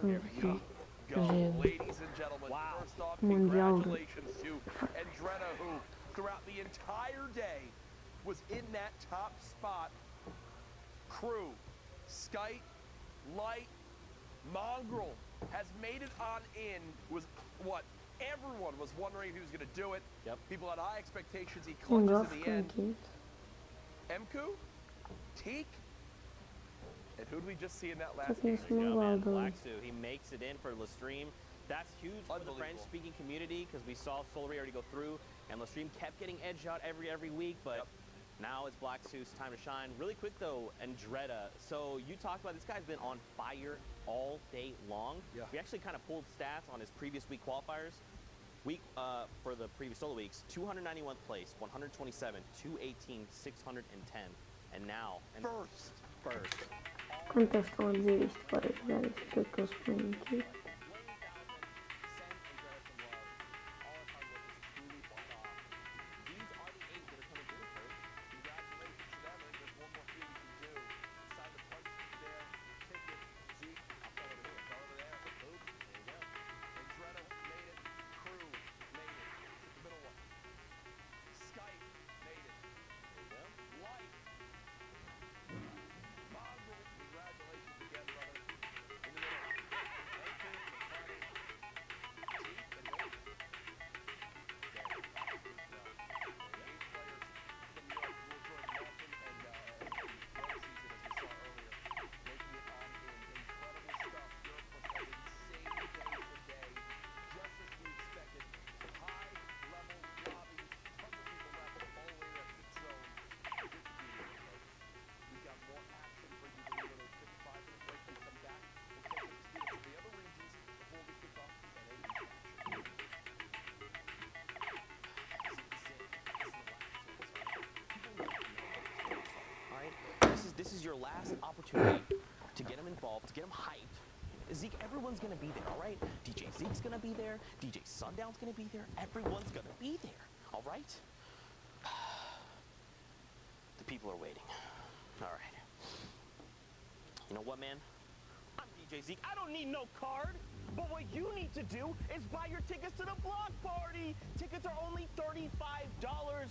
Here we go. Ladies and gentlemen, first off, Mundial. congratulations to Andretta, who throughout the entire day was in that top spot. Crew, Skype, Light, Mongrel has made it on in. Was what everyone was wondering who was going to do it. Yep. People had high expectations. He clutches in the end. Mku, Teak, and who did we just see in that last game? Blacksu, he makes it in for Lestream. That's huge for the French-speaking community because we saw Foolery already go through, and Lestream kept getting edged out every week, but now it's Blacksu's time to shine. Really quick though, Andretta. So you talked about this guy's been on fire all day long. Yeah. We actually kind of pulled stats on his previous week qualifiers. For the previous solo weeks, 291th place, 127, 218, 610, and now first. Contestou uma vez para verificar que os pontos. This is your last opportunity to get him involved, to get him hyped. Zeke, everyone's gonna be there, all right? DJ Zeke's gonna be there. DJ Sundown's gonna be there. Everyone's gonna be there, all right? The people are waiting. All right. You know what, man? I'm DJ Zeke. I don't need no card. But what you need to do is buy your tickets to the block party. Tickets are only $35,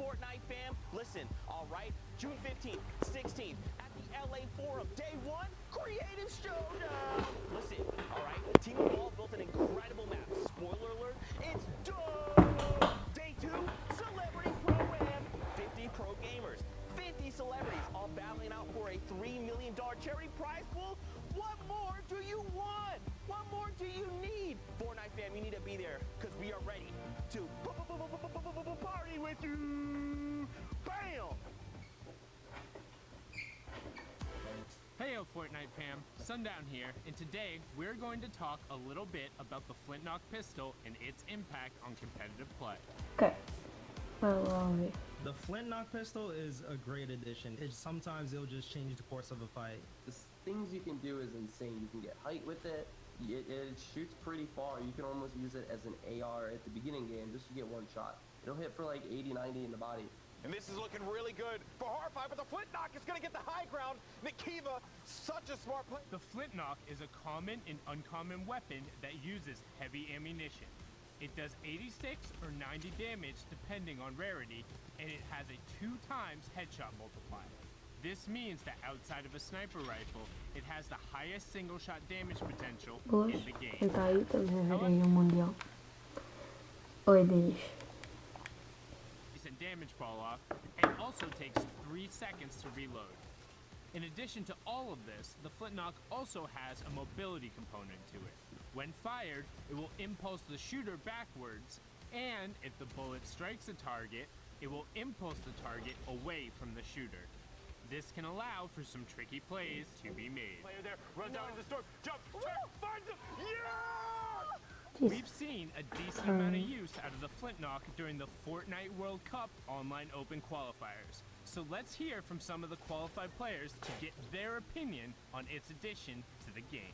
Fortnite fam. Listen, all right, June 15th, 16th, at the LA Forum, day one, creative showdown. Listen, all right, Team Ball built an incredible map. Spoiler alert, it's dope. Day two, Celebrity Pro-Am, 50 pro gamers, 50 celebrities, all battling out for a $3 million charity prize pool. What more do you want? What more do you need? Fortnite fam, you need to be there because we are ready to party with you. Bam! Heyo Fortnite fam, Sundown here, and today we're going to talk a little bit about the Flintlock pistol and its impact on competitive play. Okay. Well, the Flintlock pistol is a great addition. Sometimes it'll just change the course of a fight. The things you can do is insane. You can get height with it. It shoots pretty far. You can almost use it as an AR at the beginning game just to get one shot. It'll hit for like 80, 90 in the body. And this is looking really good for Horrify, but the Flintlock is going to get the high ground. Nikiva, such a smart play. The Flintlock is a common and uncommon weapon that uses heavy ammunition. It does 86 or 90 damage depending on rarity, and it has a 2 times headshot multiplier. This means that outside of a sniper rifle, it has the highest single shot damage potential in the game. Ele tá aí também, o Mundial. Oi, Denis. Decent damage fall off, and also takes 3 seconds to reload. In addition to all of this, the Flintlock also has a mobility component to it. When fired, it will impulse the shooter backwards, and if the bullet strikes a target, it will impulse the target away from the shooter. This can allow for some tricky plays to be made. Player there, runs out into the storm, jump, finds him, yeah! We've seen a decent amount of use out of the Flintlock during the Fortnite World Cup online open qualifiers. So let's hear from some of the qualified players to get their opinion on its addition to the game.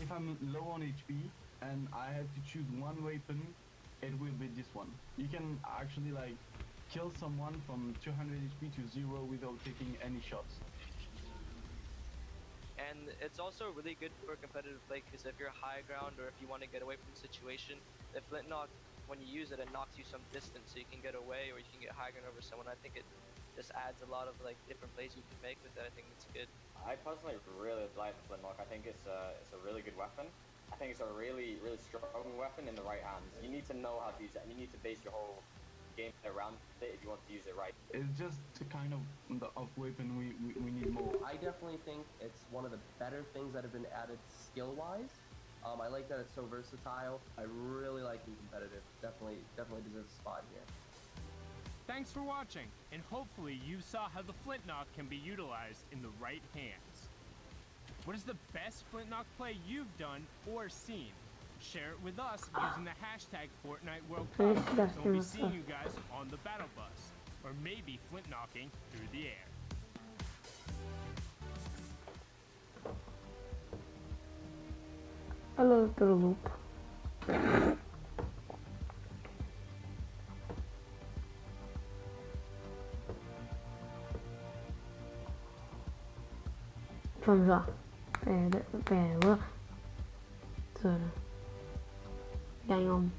If I'm low on HP and I have to choose one weapon, it will be this one. You can actually like kill someone from 200 HP to 0 without taking any shots. And it's also really good for competitive play because if you're high ground or if you want to get away from the situation, the flint knock, when you use it, it knocks you some distance so you can get away or you can get high ground over someone. I think it just adds a lot of like different plays you can make with that. I think it's good. I personally really like the flintlock. I think it's a really good weapon. I think it's a really strong weapon in the right hands. You need to know how to use it, and you need to base your whole game around it if you want to use it right. It's just the kind of weapon we need more. I definitely think it's one of the better things that have been added skill-wise. I like that it's so versatile. I really like it competitive. Definitely deserves a spot here. Thanks for watching, and hopefully you saw how the flint knock can be utilized in the right hands. What is the best flint knock play you've done or seen? Share it with us using the hashtag Fortnite World Cup. And we'll be seeing you guys on the battle bus, or maybe flint knocking through the air. Hello, the loop. Vamos lá. Pera. Ganhamos.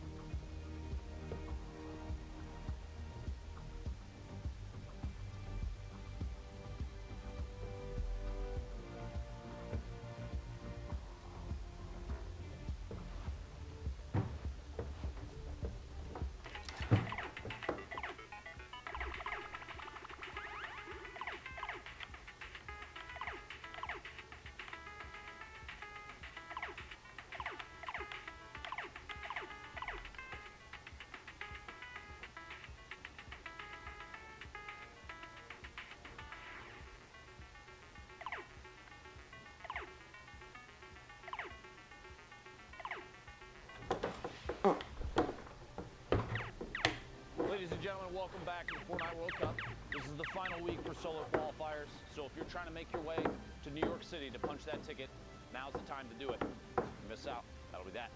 Ladies and gentlemen, welcome back to the Fortnite World Cup. This is the final week for solo qualifiers, so if you're trying to make your way to New York City to punch that ticket, now's the time to do it. If you miss out, that'll be that.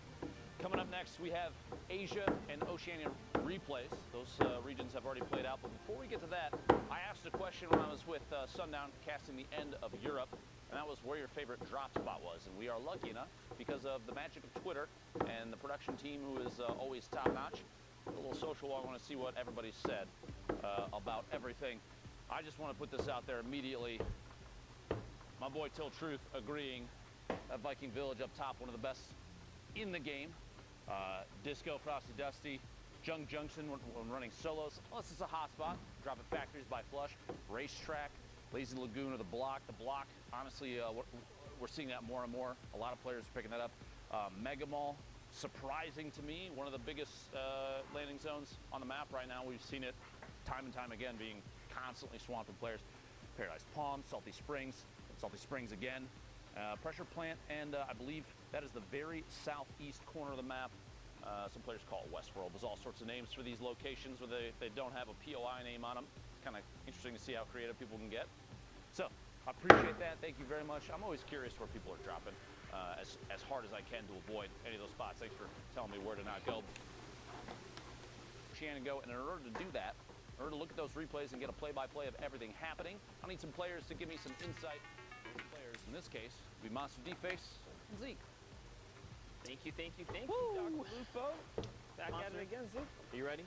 Coming up next, we have Asia and Oceania replays. Those regions have already played out, but before we get to that, I asked a question when I was with Sundown casting the end of Europe, and that was where your favorite drop spot was. And we are lucky enough, because of the magic of Twitter and the production team who is always top-notch, a little social, I want to see what everybody said about everything. I just want to put this out there immediately. My boy Till Truth agreeing that Viking Village up top, one of the best in the game. Disco, Frosty Dusty, Jung Junction when running solos. Unless it's a hot spot, dropping factories by Flush. Racetrack, Lazy Lagoon or the Block. The Block, honestly, we're seeing that more and more. A lot of players are picking that up. Mega Mall. Surprising to me, one of the biggest landing zones on the map right now. We've seen it time and time again being constantly swamped with players. Paradise Palms, Salty Springs again. Pressure Plant, and I believe that is the very southeast corner of the map. Some players call it Westworld. There's all sorts of names for these locations where they don't have a POI name on them. It's kind of interesting to see how creative people can get. So, I appreciate that. Thank you very much. I'm always curious where people are dropping. As hard as I can to avoid any of those spots. Thanks for telling me where to not go. Shannon go, and in order to do that, in order to look at those replays and get a play-by-play of everything happening, I need some players to give me some insight. Those players, in this case, would be Monster D-Face and Zeke. Thank you, Dr. Lupo. Back at it again, Zeke. Are you ready?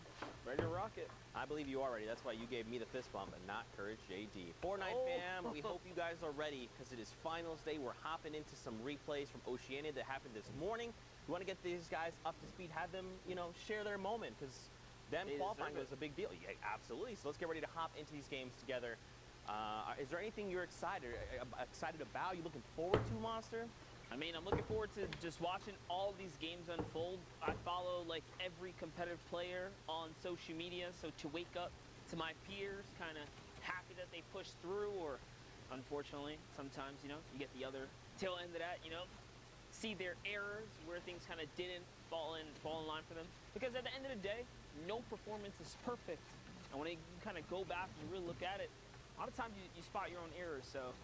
Ready to rock it. I believe you are ready. That's why you gave me the fist bump and not Courage JD. Fortnite fam, we hope you guys are ready because it is finals day. We're hopping into some replays from Oceania that happened this morning. We want to get these guys up to speed, have them, share their moment because them qualifying was a big deal. Yeah, absolutely. So let's get ready to hop into these games together. Is there anything you're excited about? You looking forward to, Monster? I mean, I'm looking forward to just watching all these games unfold. I follow like every competitive player on social media, so to wake up to my peers, kind of happy that they pushed through, or unfortunately, sometimes, you get the other tail end of that, see their errors where things kind of didn't fall in line for them. Because at the end of the day, no performance is perfect. And when you kind of go back and really look at it, a lot of times you spot your own errors, so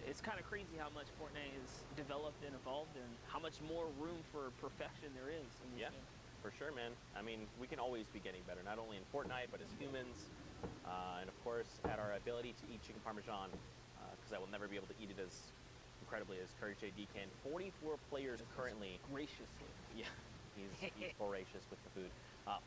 it's kind of crazy how much Fortnite has developed and evolved and how much more room for perfection there is in this game. For sure, man. I mean, we can always be getting better, not only in Fortnite, but as humans, and of course, at our ability to eat chicken parmesan, because I will never be able to eat it as incredibly as Courage JD can. 44 players currently. Graciously. Yeah, he's voracious with the food.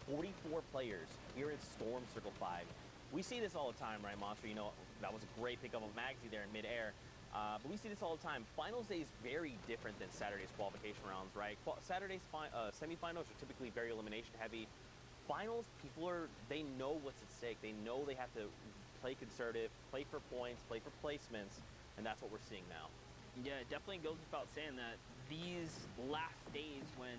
44 players here in Storm Circle 5. We see this all the time, right, Monster? You know, that was a great pickup of Magsy there in midair. But we see this all the time. Finals day is very different than Saturday's qualification rounds, right? Saturday's semifinals are typically very elimination heavy. Finals, they know what's at stake. They know they have to play conservative, play for points, play for placements, and that's what we're seeing now. Yeah, it definitely goes without saying that these last days when,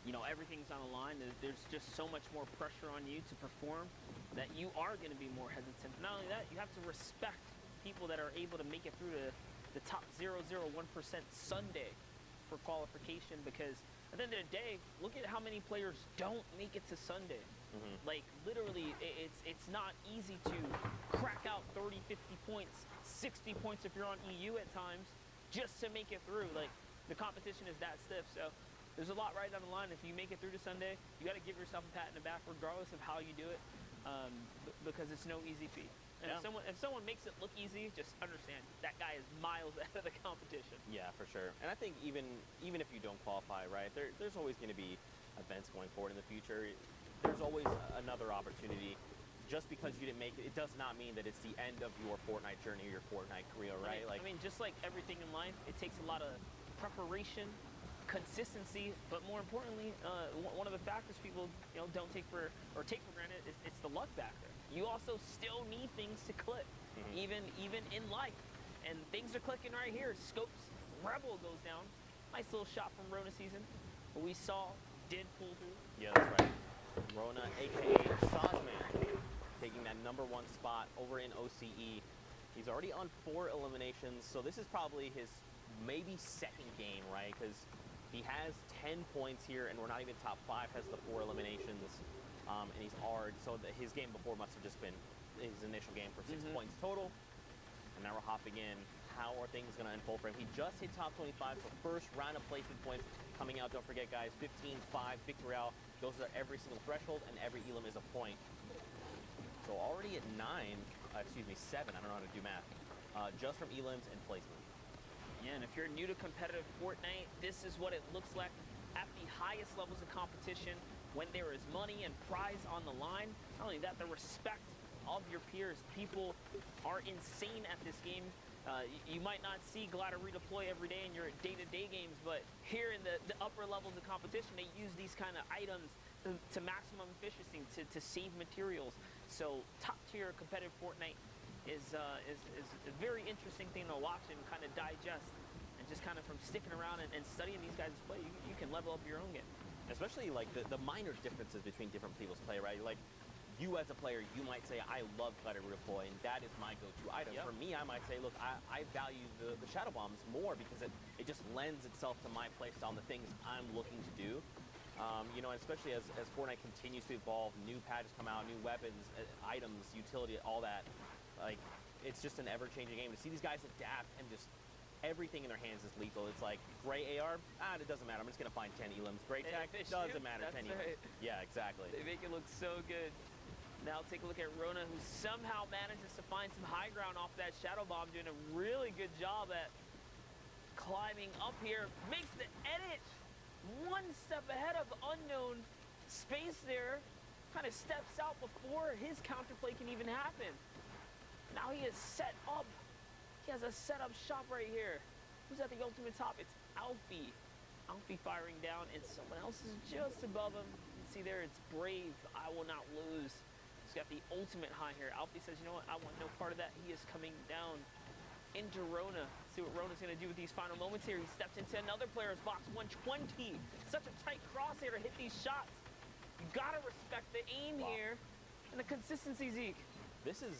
you know, everything's on the line, there's just so much more pressure on you to perform that you are going to be more hesitant. Not only that, you have to respect people that are able to make it through the top 0.01% Sunday for qualification, because at the end of the day, look at how many players don't make it to Sunday. Like, literally, it's not easy to crack out 30, 50 points, 60 points if you're on EU at times, just to make it through. Like, the competition is that stiff, so there's a lot right on the line. If you make it through to Sunday, you got to give yourself a pat in the back, regardless of how you do it, because it's no easy feat. And if someone makes it look easy, just understand that guy is miles ahead of the competition. Yeah, for sure. And I think even if you don't qualify, right, there's always going to be events going forward in the future. There's always another opportunity. Just because you didn't make it, it does not mean that it's the end of your Fortnite journey or your Fortnite career, right? I mean, just like everything in life, it takes a lot of preparation, consistency, but more importantly, one of the factors people don't take for granted is it's the luck factor. You also still need things to click, even in life, and things are clicking right here. Scopes Rebel goes down, nice little shot from Rona season, but we saw did pull through. Yeah, that's right. Rona, aka Sajman, taking that #1 spot over in OCE. He's already on 4 eliminations, so this is probably his maybe second game, right? Because he has 10 points here, and we're not even top 5, has the 4 eliminations, and he's hard. So his game before must have just been his initial game for 6 points total. And now we're hopping in. How are things going to unfold for him? He just hit top 25, so first round of placement points coming out. Don't forget, guys, 15-5 Victorial. Those are every single threshold, and every elim is a point. So already at 7, I don't know how to do math, just from elims and placement. Yeah, and if you're new to competitive Fortnite, this is what it looks like at the highest levels of competition when there is money and prize on the line. Not only that, the respect of your peers. People are insane at this game. You might not see Glider redeploy every day in your day-to-day games, but here in the upper levels of competition, they use these kind of items to maximum efficiency, to save materials. So top-tier competitive Fortnite is a very interesting thing to watch and kind of digest. And just kind of from sticking around and studying these guys' play, you can level up your own game. Especially like the minor differences between different people's play, right? Like, you as a player, you might say, I love Glider redeploy, and that is my go-to item. For me, I might say, look, I value the Shadow Bombs more because it just lends itself to my playstyle and the things I'm looking to do. You know, especially as Fortnite continues to evolve, new patches come out, new weapons, items, utility, all that. Like, it's just an ever-changing game. To see these guys adapt and just everything in their hands is lethal. It's like, gray AR, it doesn't matter. I'm just going to find 10 elims. Gray tag, doesn't matter, 10 elims. Yeah, exactly. They make it look so good. Now take a look at Rona, who somehow manages to find some high ground off that Shadow Bomb, doing a really good job at climbing up here. Makes the edit one step ahead of Unknown. Space there, kind of steps out before his counterplay can even happen. Now he is set up. He has a setup shop right here. Who's at the ultimate top? It's Alfie. Alfie firing down, and someone else is just above him. You can see there, it's Brave. I will not lose. He's got the ultimate high here. Alfie says, you know what? I want no part of that. He is coming down into Rona. See what Rona's going to do with these final moments here. He steps into another player's box, 120. Such a tight crosshair to hit these shots. You got to respect the aim here and the consistency, Zeke. This is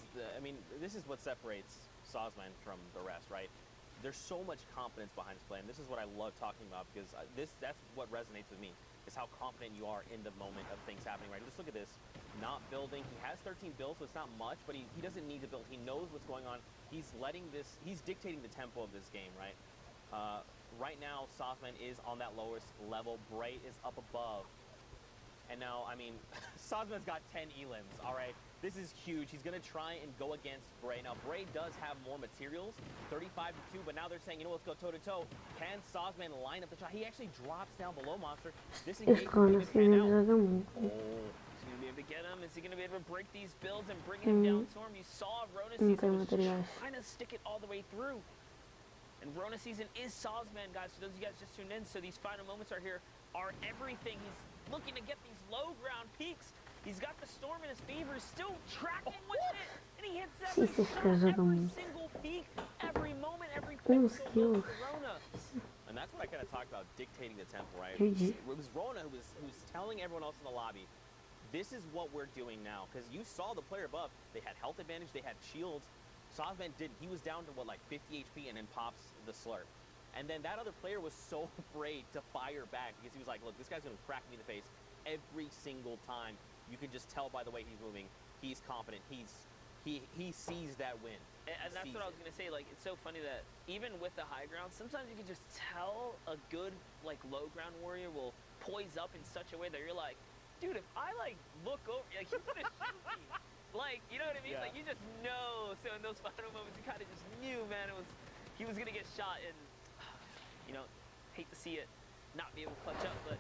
what separates Sazman from the rest, right? There's so much confidence behind his play, and this is what I love talking about, because that's what resonates with me, is how confident you are in the moment of things happening, right? Just look at this. Not building. He has 13 builds, so it's not much, but he doesn't need to build. He knows what's going on. He's dictating the tempo of this game, right? Right now, Sazman is on that lowest level. Bray is up above. And now, I mean, Sazman's got 10 elims, all right? This is huge. He's going to try and go against Bray. Now, Bray does have more materials, 35-2, but now they're saying, you know, let's go toe-to-toe. Can Sazman line up the shot? He actually drops down below Monster. This engagement Esto van a didn't ser pan out. muy Oh, Is he gonna be able to get him? Is he gonna be able to break these builds and bring him down to him? You saw Rona no Season tengo was materiales. trying to stick it all the way through. And Rona Season is Sazman, guys. For those of you guys just tuned in, so these final moments are here, are everything. He's looking to get these low ground peaks. He's got the Storm in his favor, still tracking with it, and he hits every Sí, se shot, escrachó every mucho. single peak, every moment, every Unos pixel kills. goes to Rona. And that's what I kind of talked about, dictating the tempo, right? GG. It was Rona who was telling everyone else in the lobby, this is what we're doing now. Because you saw the player above. They had health advantage. They had shields. Sazman didn't. He was down to, what, like 50 HP and then pops the slurp. And then that other player was so afraid to fire back because he was like, look, this guy's going to crack me in the face every single time. You can just tell by the way he's moving. He's confident. He sees that win. And that's what I was going to say. Like, it's so funny that even with the high ground, sometimes you can just tell a good, like, low ground warrior will poise up in such a way that you're like, dude, if I, like, look over, like, he's going to shoot me. Like, you know what I mean? Yeah. Like, you just know. So in those final moments, you kind of just knew, man, he was going to get shot. And, you know, hate to see it not be able to clutch up, but